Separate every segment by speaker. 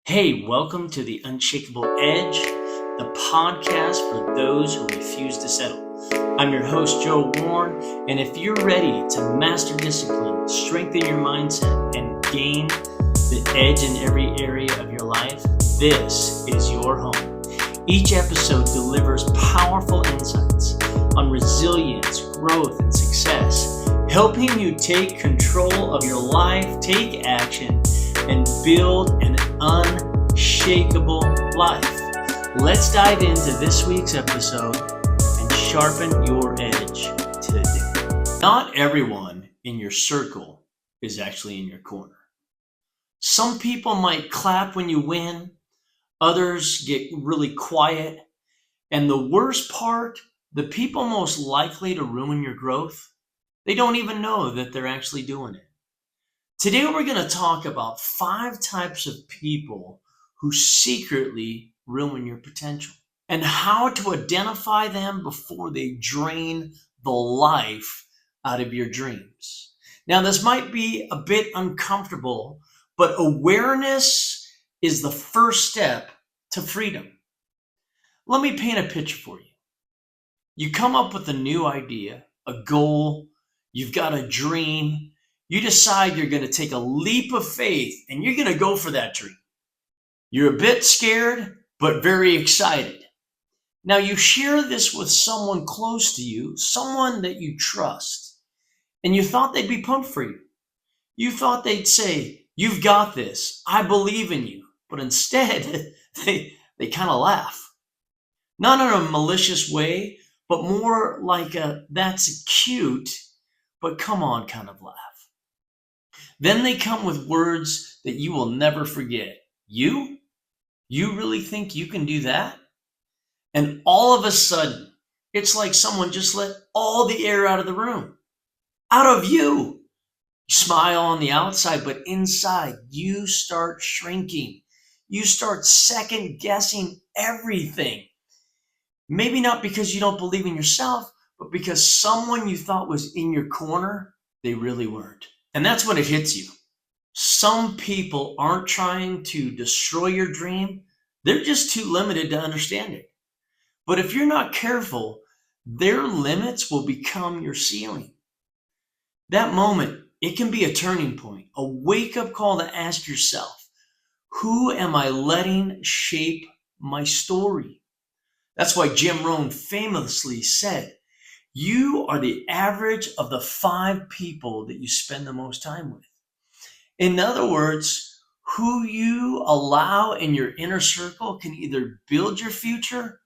Speaker 1: Hey, welcome to the Unshakable Edge, the podcast for those who refuse to settle. I'm your host, Joe Warren, and if you're ready to master discipline, strengthen your mindset, and gain the edge in every area of your life, this is your home. Each episode delivers powerful insights on resilience, growth, and success, helping you take control of your life, take action, and build an unshakable life. Let's dive into this week's episode and sharpen your edge today. Not everyone in your circle is actually in your corner. Some people might clap when you win, others get really quiet, and the worst part, the people most likely to ruin your growth, they don't even know that they're actually doing it. Today we're going to talk about 5 types of people who secretly ruin your potential and how to identify them before they drain the life out of your dreams. Now, this might be a bit uncomfortable, but awareness is the first step to freedom. Let me paint a picture for you. You come up with a new idea, a goal, you've got a dream. You decide you're going to take a leap of faith and you're going to go for that dream. You're a bit scared, but very excited. Now you share this with someone close to you, someone that you trust, and you thought they'd be pumped for you. You thought they'd say, "You've got this. I believe in you." But instead, they kind of laugh. Not in a malicious way, but more like a "that's cute, but come on" kind of laugh. Then they come with words that you will never forget. You? You really think you can do that? And all of a sudden, it's like someone just let all the air out of the room. Out of you. You smile on the outside, but inside, you start shrinking. You start second guessing everything. Maybe not because you don't believe in yourself, but because someone you thought was in your corner, they really weren't. And that's when it hits you. Some people aren't trying to destroy your dream. They're just too limited to understand it. But if you're not careful, their limits will become your ceiling. That moment, it can be a turning point, a wake-up call to ask yourself, who am I letting shape my story? That's why Jim Rohn famously said, you are the average of the 5 people that you spend the most time with. In other words, who you allow in your inner circle can either build your future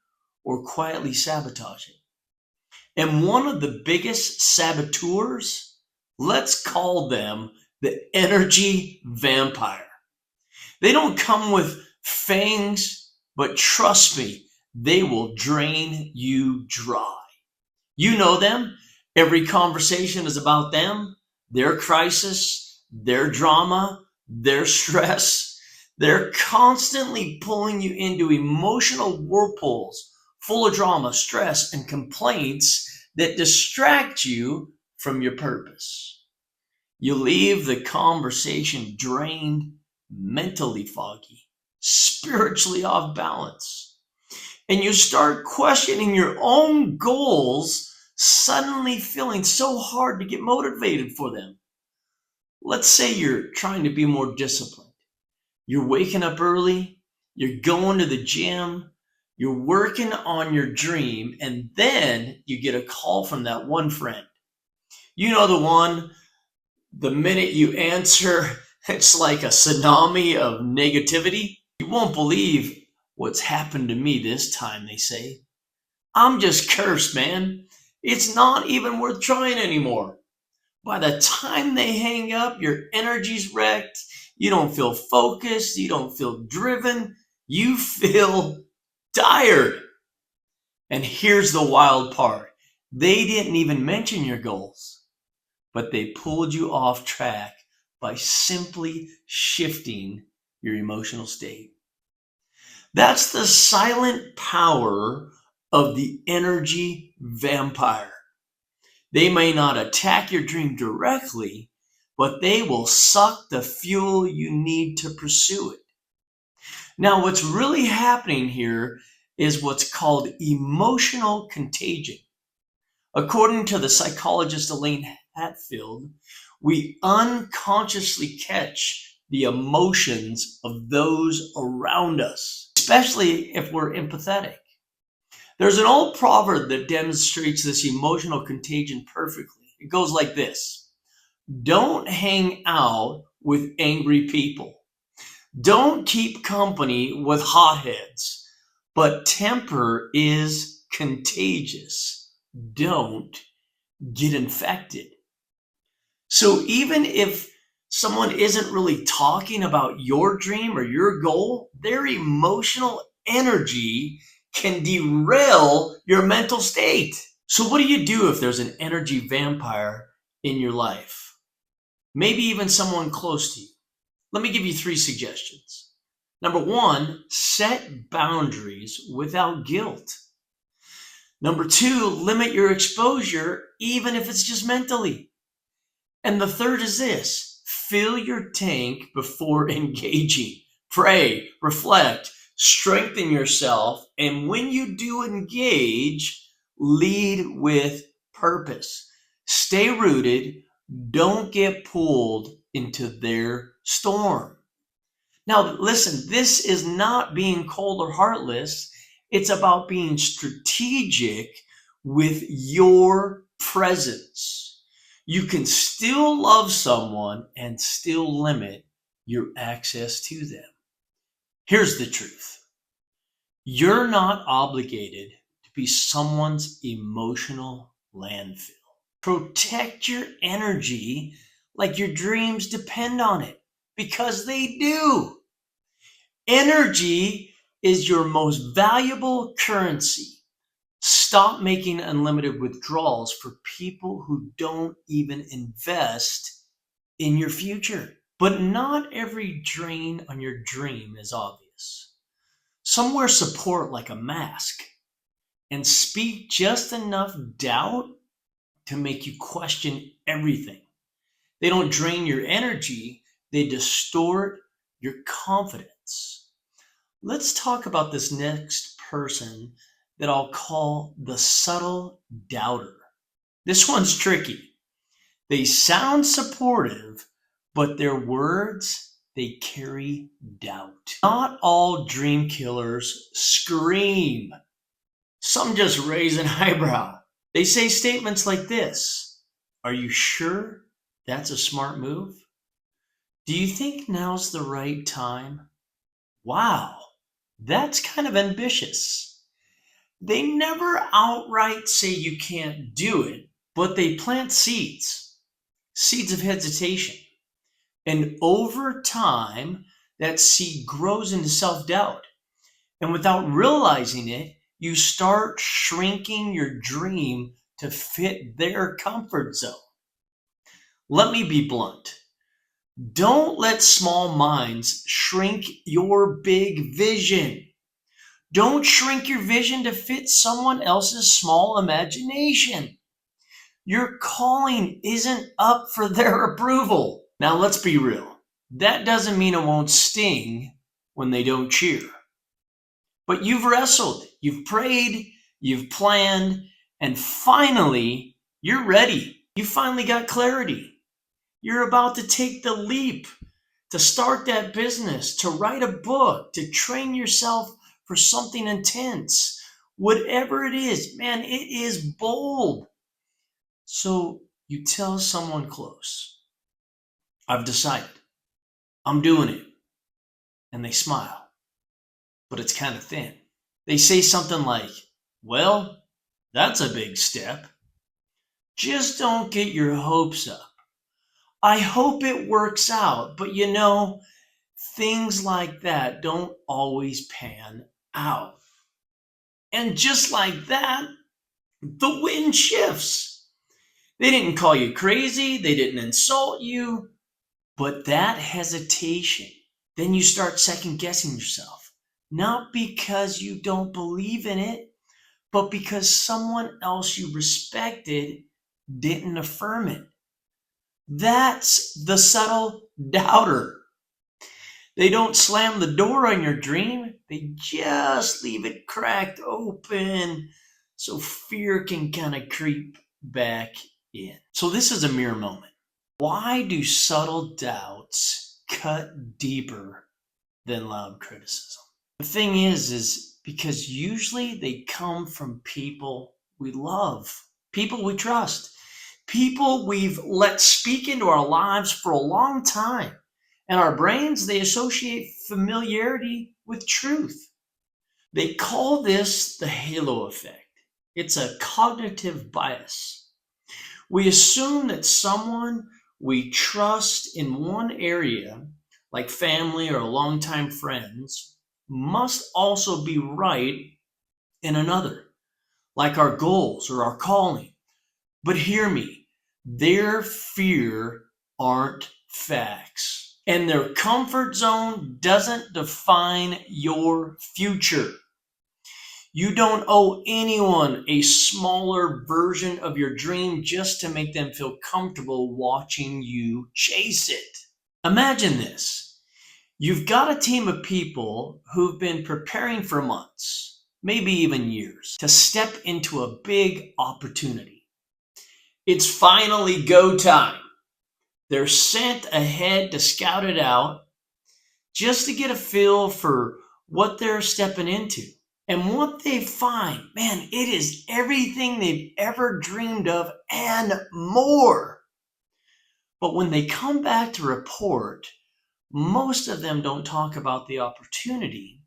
Speaker 1: or quietly sabotage it. And one of the biggest saboteurs, let's call them the energy vampire. They don't come with fangs, but trust me, they will drain you dry. You know them. Every conversation is about them, their crisis, their drama, their stress. They're constantly pulling you into emotional whirlpools full of drama, stress, and complaints that distract you from your purpose. You leave the conversation drained, mentally foggy, spiritually off balance. And you start questioning your own goals, suddenly feeling so hard to get motivated for them. Let's say you're trying to be more disciplined. You're waking up early, you're going to the gym, you're working on your dream, and then you get a call from that one friend. You know, the one, the minute you answer, it's like a tsunami of negativity. You won't believe what's happened to me this time, they say. I'm just cursed, man. It's not even worth trying anymore. By the time they hang up, your energy's wrecked. You don't feel focused. You don't feel driven. You feel tired. And here's the wild part. They didn't even mention your goals, but they pulled you off track by simply shifting your emotional state. That's the silent power of the energy vampire. They may not attack your dream directly, but they will suck the fuel you need to pursue it. Now, what's really happening here is what's called emotional contagion. According to the psychologist Elaine Hatfield, we unconsciously catch the emotions of those around us, especially if we're empathetic. There's an old proverb that demonstrates this emotional contagion perfectly. It goes like this: don't hang out with angry people. Don't keep company with hotheads. But temper is contagious. Don't get infected. So even if someone isn't really talking about your dream or your goal, their emotional energy can derail your mental state. So what do you do if there's an energy vampire in your life? Maybe even someone close to you. Let me give you 3 suggestions. Number 1, set boundaries without guilt. Number 2, limit your exposure, even if it's just mentally. And the third is this: fill your tank before engaging. Pray, reflect, strengthen yourself, and when you do engage, lead with purpose. Stay rooted. Don't get pulled into their storm. Now, listen, this is not being cold or heartless. It's about being strategic with your presence. You can still love someone and still limit your access to them. Here's the truth: you're not obligated to be someone's emotional landfill. Protect your energy like your dreams depend on it, because they do. Energy is your most valuable currency. Stop making unlimited withdrawals for people who don't even invest in your future. But not every drain on your dream is obvious. Some wear support like a mask and speak just enough doubt to make you question everything. They don't drain your energy, they distort your confidence. Let's talk about this next person that I'll call the subtle doubter. This one's tricky. They sound supportive, but their words, they carry doubt. Not all dream killers scream. Some just raise an eyebrow. They say statements like this: are you sure that's a smart move? Do you think now's the right time? Wow, that's kind of ambitious. They never outright say you can't do it, but they plant seeds of hesitation. And over time, that seed grows into self doubt. And without realizing it, you start shrinking your dream to fit their comfort zone. Let me be blunt. Don't let small minds shrink your big vision. Don't shrink your vision to fit someone else's small imagination. Your calling isn't up for their approval. Now, let's be real. That doesn't mean it won't sting when they don't cheer. But you've wrestled, you've prayed, you've planned, and finally, you're ready. You finally got clarity. You're about to take the leap, to start that business, to write a book, to train yourself for something intense. Whatever it is, man, it is bold. So you tell someone close, I've decided, I'm doing it. And they smile, but it's kind of thin. They say something like, well, that's a big step. Just don't get your hopes up. I hope it works out, but things like that don't always pan out. And just like that, the wind shifts. They didn't call you crazy, they didn't insult you, but that hesitation, then you start second guessing yourself. Not because you don't believe in it, but because someone else you respected didn't affirm it. That's the subtle doubter. They don't slam the door on your dream. They just leave it cracked open so fear can kind of creep back in. So this is a mirror moment. Why do subtle doubts cut deeper than loud criticism? The thing is because usually they come from people we love, people we trust, people we've let speak into our lives for a long time. And our brains, they associate familiarity with truth. They call this the halo effect. It's a cognitive bias. We assume that someone we trust in one area, like family or longtime friends, must also be right in another, like our goals or our calling. But hear me, their fear aren't facts. And their comfort zone doesn't define your future. You don't owe anyone a smaller version of your dream just to make them feel comfortable watching you chase it. Imagine this. You've got a team of people who've been preparing for months, maybe even years, to step into a big opportunity. It's finally go time. They're sent ahead to scout it out just to get a feel for what they're stepping into. And what they find, man, it is everything they've ever dreamed of and more. But when they come back to report, most of them don't talk about the opportunity.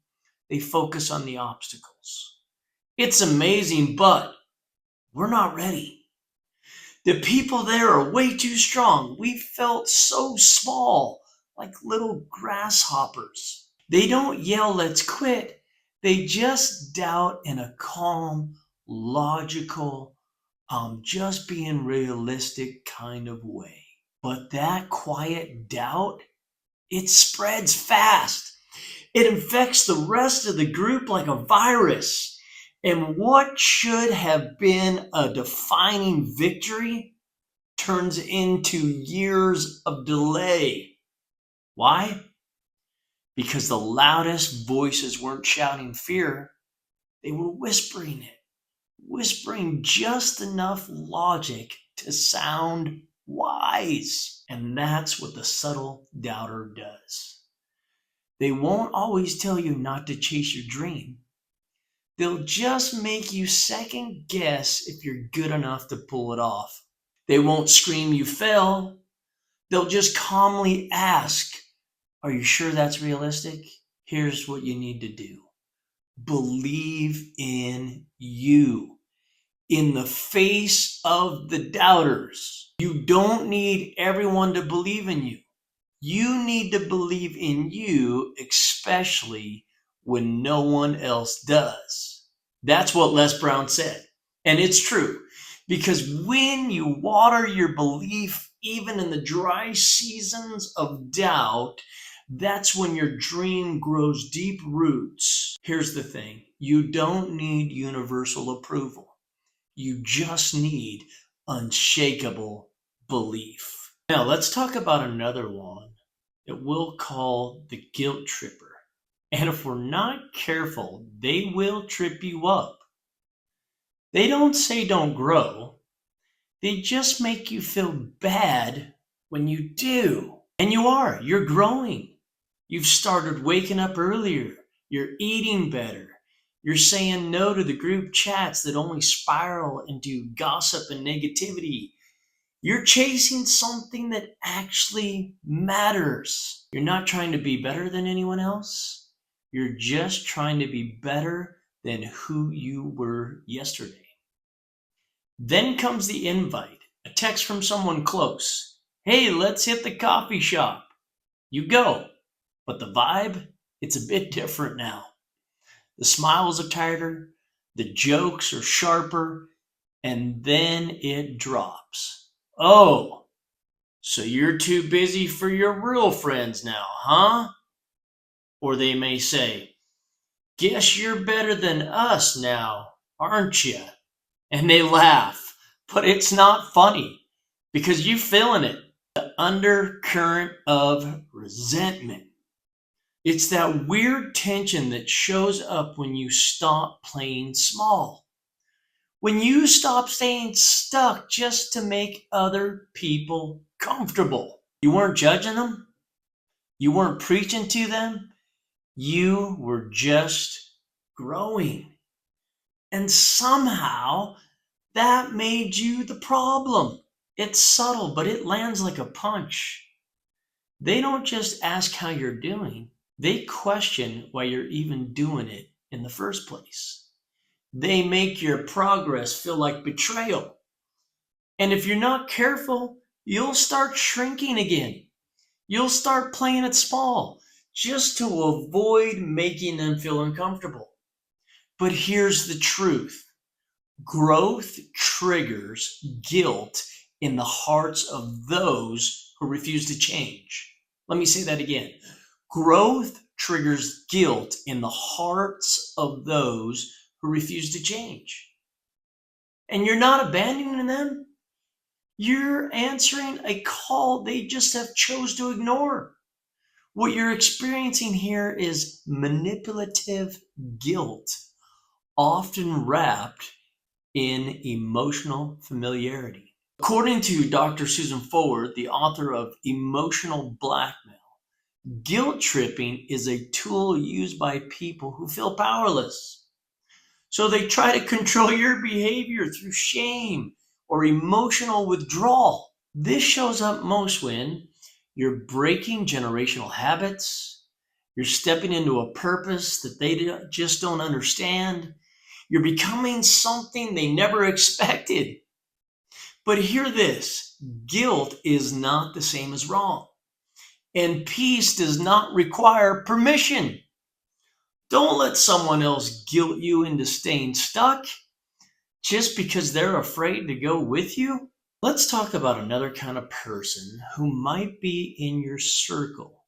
Speaker 1: They focus on the obstacles. It's amazing, but we're not ready. The people there are way too strong. We felt so small, like little grasshoppers. They don't yell, let's quit. They just doubt in a calm, logical, just being realistic kind of way. But that quiet doubt, it spreads fast. It infects the rest of the group like a virus. And what should have been a defining victory turns into years of delay. Why? Because the loudest voices weren't shouting fear, they were whispering it, whispering just enough logic to sound wise. And that's what the subtle doubter does. They won't always tell you not to chase your dream. They'll just make you second guess if you're good enough to pull it off. They won't scream you fell. They'll just calmly ask, are you sure that's realistic? Here's what you need to do. Believe in you. In the face of the doubters. You don't need everyone to believe in you. You need to believe in you, especially when no one else does. That's what Les Brown said. And it's true, because when you water your belief, even in the dry seasons of doubt, that's when your dream grows deep roots. Here's the thing. You don't need universal approval. You just need unshakable belief. Now, let's talk about another one that we'll call the guilt tripper. And if we're not careful, they will trip you up. They don't say don't grow. They just make you feel bad when you do. And you are. You're growing. You've started waking up earlier. You're eating better. You're saying no to the group chats that only spiral into gossip and negativity. You're chasing something that actually matters. You're not trying to be better than anyone else. You're just trying to be better than who you were yesterday. Then comes the invite, a text from someone close. Hey, let's hit the coffee shop. You go. But the vibe, it's a bit different now. The smiles are tighter, the jokes are sharper, and then it drops. Oh, so you're too busy for your real friends now, huh? Or they may say, guess you're better than us now, aren't you? And they laugh, but it's not funny because you're feeling it. The undercurrent of resentment. It's that weird tension that shows up when you stop playing small. When you stop staying stuck just to make other people comfortable. You weren't judging them. You weren't preaching to them. You were just growing. And somehow that made you the problem. It's subtle, but it lands like a punch. They don't just ask how you're doing, they question why you're even doing it in the first place. They make your progress feel like betrayal. And if you're not careful, you'll start shrinking again. You'll start playing it small just to avoid making them feel uncomfortable. But here's the truth. Growth triggers guilt in the hearts of those who refuse to change. Let me say that again. Growth triggers guilt in the hearts of those who refuse to change. And you're not abandoning them. You're answering a call they just have chose to ignore. What you're experiencing here is manipulative guilt, often wrapped in emotional familiarity. According to Dr. Susan Forward, the author of Emotional Blackmail, guilt tripping is a tool used by people who feel powerless. So they try to control your behavior through shame or emotional withdrawal. This shows up most when you're breaking generational habits, you're stepping into a purpose that they just don't understand, you're becoming something they never expected. But hear this, guilt is not the same as wrong. And peace does not require permission. Don't let someone else guilt you into staying stuck just because they're afraid to go with you. Let's talk about another kind of person who might be in your circle.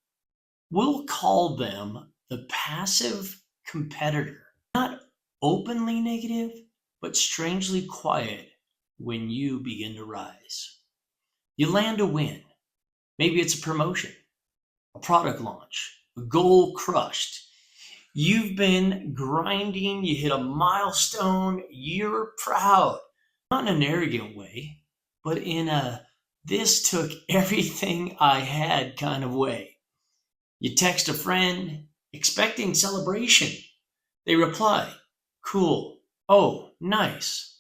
Speaker 1: We'll call them the passive competitor. Not openly negative, but strangely quiet when you begin to rise. You land a win. Maybe it's a promotion, a product launch, a goal crushed. You've been grinding, you hit a milestone, you're proud. Not in an arrogant way, but in a this took everything I had kind of way. You text a friend, expecting celebration. They reply, cool. Oh, nice.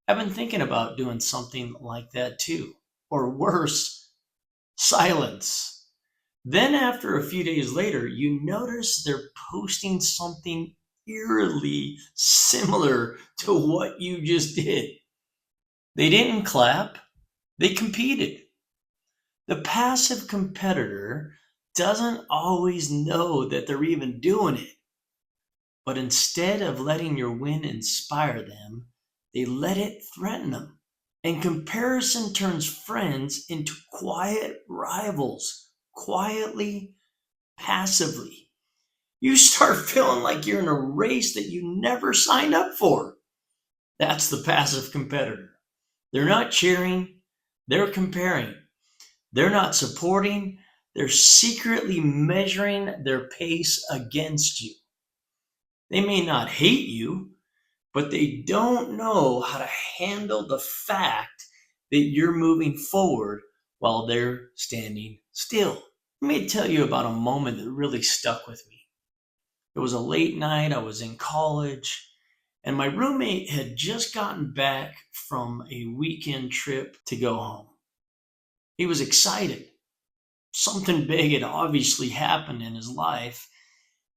Speaker 1: I've been thinking about doing something like that too. Or worse, silence. Then after a few days later, you notice they're posting something eerily similar to what you just did. They didn't clap, they competed. The passive competitor doesn't always know that they're even doing it. But instead of letting your win inspire them, they let it threaten them. And comparison turns friends into quiet rivals, quietly, passively. You start feeling like you're in a race that you never signed up for. That's the passive competitor. They're not cheering, they're comparing. They're not supporting, they're secretly measuring their pace against you. They may not hate you, but they don't know how to handle the fact that you're moving forward while they're standing still. Let me tell you about a moment that really stuck with me. It was a late night, I was in college, and my roommate had just gotten back from a weekend trip to go home. He was excited. Something big had obviously happened in his life,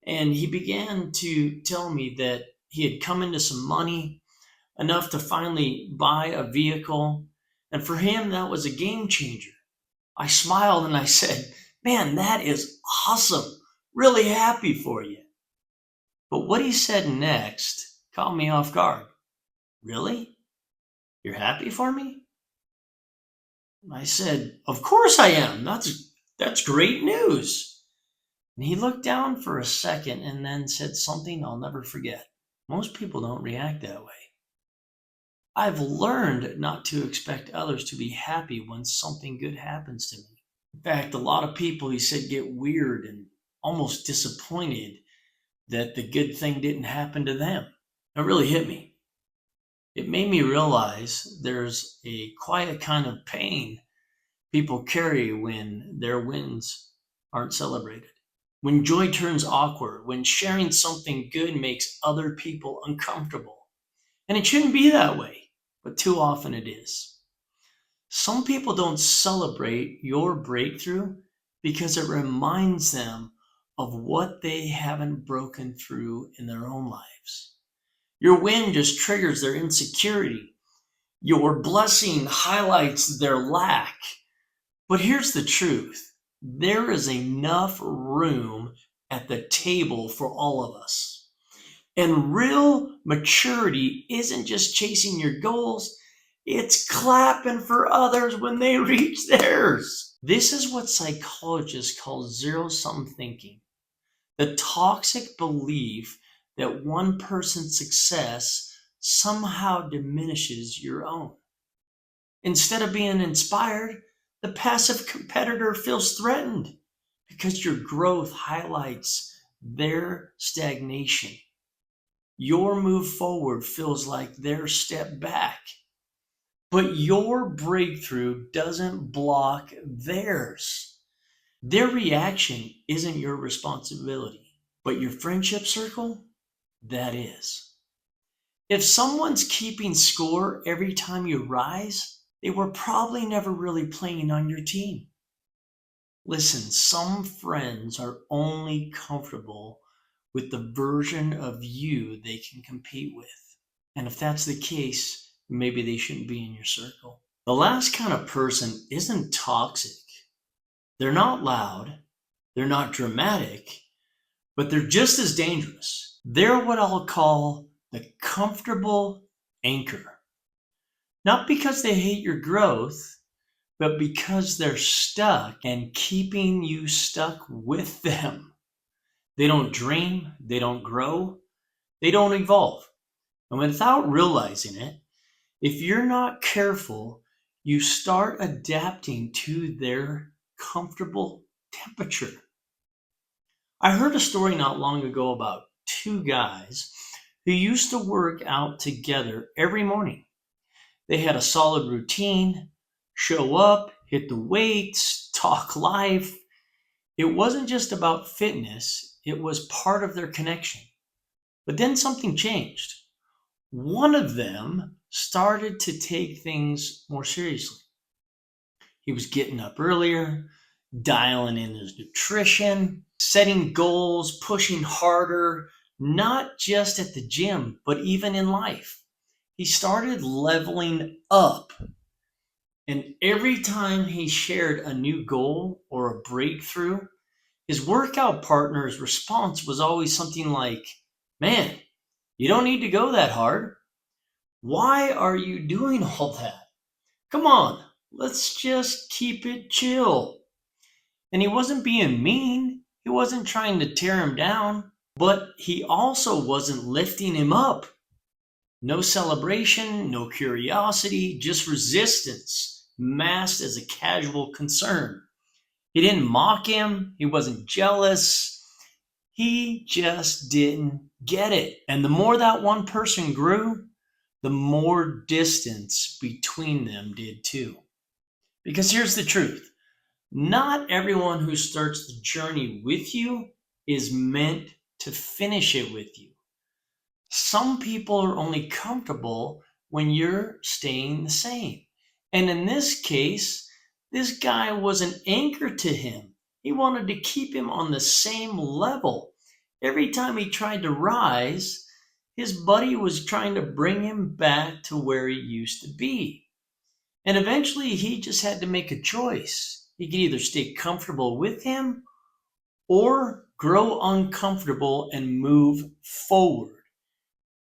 Speaker 1: and he began to tell me that he had come into some money, enough to finally buy a vehicle, and for him that was a game changer. I smiled and I said, man, that is awesome. Really happy for you. But what he said next caught me off guard. Really? You're happy for me? I said, of course I am. That's great news. And he looked down for a second and then said something I'll never forget. Most people don't react that way. I've learned not to expect others to be happy when something good happens to me. In fact, a lot of people, he said, get weird and almost disappointed that the good thing didn't happen to them. It really hit me. It made me realize there's a quiet kind of pain people carry when their wins aren't celebrated. When joy turns awkward, when sharing something good makes other people uncomfortable. And it shouldn't be that way, but too often it is. Some people don't celebrate your breakthrough because it reminds them of what they haven't broken through in their own lives. Your win just triggers their insecurity. Your blessing highlights their lack. But here's the truth. There is enough room at the table for all of us. And real maturity isn't just chasing your goals, it's clapping for others when they reach theirs. This is what psychologists call zero-sum thinking. The toxic belief that one person's success somehow diminishes your own. Instead of being inspired, the passive competitor feels threatened because your growth highlights their stagnation. Your move forward feels like their step back. But your breakthrough doesn't block theirs. Their reaction isn't your responsibility, but your friendship circle, that is. If someone's keeping score every time you rise, they were probably never really playing on your team. Listen, some friends are only comfortable with the version of you they can compete with. And if that's the case, maybe they shouldn't be in your circle. The last kind of person isn't toxic. They're not loud. They're not dramatic, but they're just as dangerous. They're what I'll call the comfortable anchor. Not because they hate your growth, but because they're stuck and keeping you stuck with them. They don't dream, they don't grow, they don't evolve. And without realizing it, if you're not careful, you start adapting to their comfortable temperature. I heard a story not long ago about two guys who used to work out together every morning. They had a solid routine, show up, hit the weights, talk life. It wasn't just about fitness, it was part of their connection. But then something changed. One of them started to take things more seriously. He was getting up earlier, dialing in his nutrition, setting goals, pushing harder, not just at the gym, but even in life. He started leveling up. And every time he shared a new goal or a breakthrough, his workout partner's response was always something like, "Man, you don't need to go that hard. Why are you doing all that? Come on, let's just keep it chill." And he wasn't being mean. He wasn't trying to tear him down, but he also wasn't lifting him up. No celebration, no curiosity, just resistance, masked as a casual concern. He didn't mock him. He wasn't jealous. He just didn't get it. And the more that one person grew, the more distance between them did too. Because here's the truth. Not everyone who starts the journey with you is meant to finish it with you. Some people are only comfortable when you're staying the same. And in this case, this guy was an anchor to him. He wanted to keep him on the same level. Every time he tried to rise, his buddy was trying to bring him back to where he used to be. And eventually he just had to make a choice. He could either stay comfortable with him or grow uncomfortable and move forward.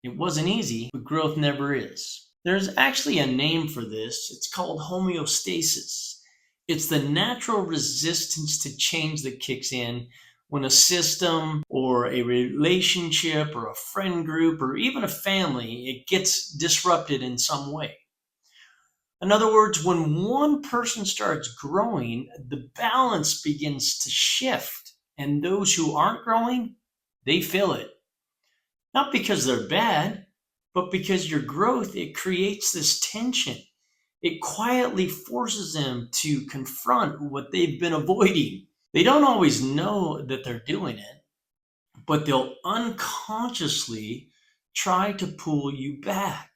Speaker 1: It wasn't easy, but growth never is. There's actually a name for this. It's called homeostasis. It's the natural resistance to change that kicks in when a system or a relationship or a friend group or even a family, it gets disrupted in some way. In other words, when one person starts growing, the balance begins to shift And those who aren't growing, they feel it. Not because they're bad, but because your growth, it creates this tension. It quietly forces them to confront what they've been avoiding. They don't always know that they're doing it, but they'll unconsciously try to pull you back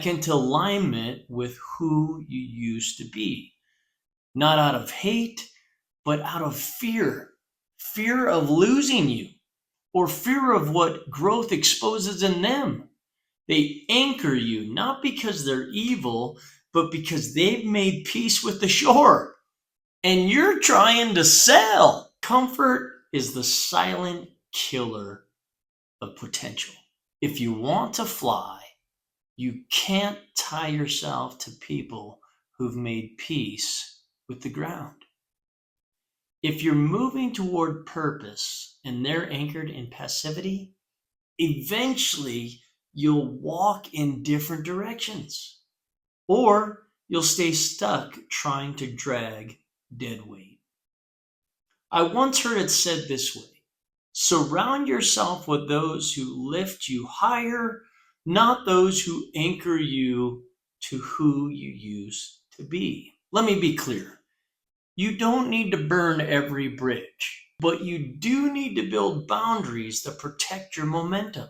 Speaker 1: into alignment with who you used to be. Not out of hate, but out of fear. Fear of losing you, or fear of what growth exposes in them. They anchor you, not because they're evil, but because they've made peace with the shore. And you're trying to sell. Comfort is the silent killer of potential. If you want to fly, you can't tie yourself to people who've made peace with the ground. If you're moving toward purpose and they're anchored in passivity, eventually you'll walk in different directions, or you'll stay stuck trying to drag dead weight. I once heard it said this way: surround yourself with those who lift you higher, not those who anchor you to who you used to be. Let me be clear. You don't need to burn every bridge, but you do need to build boundaries that protect your momentum.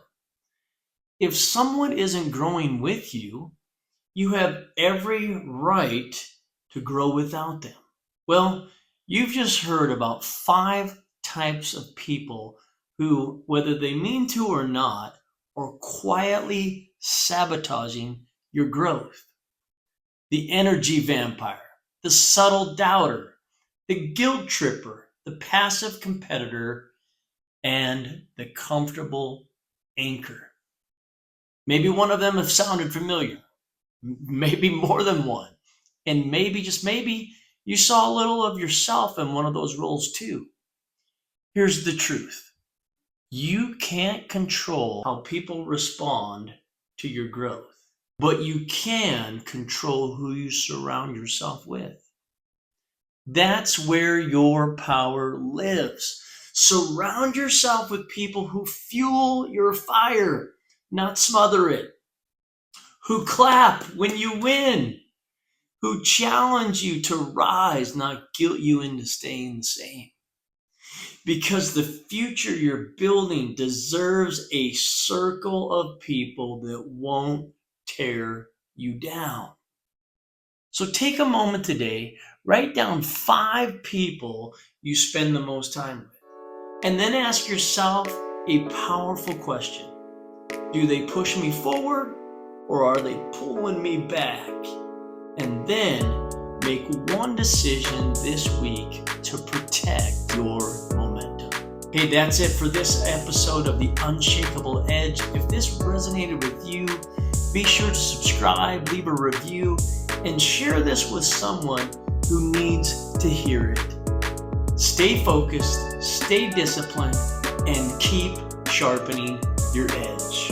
Speaker 1: If someone isn't growing with you, you have every right to grow without them. Well, you've just heard about 5 types of people who, whether they mean to or not, are quietly sabotaging your growth. The energy vampire, the subtle doubter, the guilt tripper, the passive competitor, and the comfortable anchor. Maybe one of them have sounded familiar, maybe more than one. And maybe, just maybe, you saw a little of yourself in one of those roles too. Here's the truth. You can't control how people respond to your growth, but you can control who you surround yourself with. That's where your power lives. Surround yourself with people who fuel your fire, not smother it. Who clap when you win. Who challenge you to rise, not guilt you into staying the same. Because the future you're building deserves a circle of people that won't tear you down. So take a moment today, write down 5 people you spend the most time with, and then ask yourself a powerful question. Do they push me forward, or are they pulling me back? And then make one decision this week to protect your momentum. Hey, that's it for this episode of the Unshakable Edge. If this resonated with you, be sure to subscribe, leave a review, and share this with someone who needs to hear it. Stay focused, stay disciplined, and keep sharpening your edge.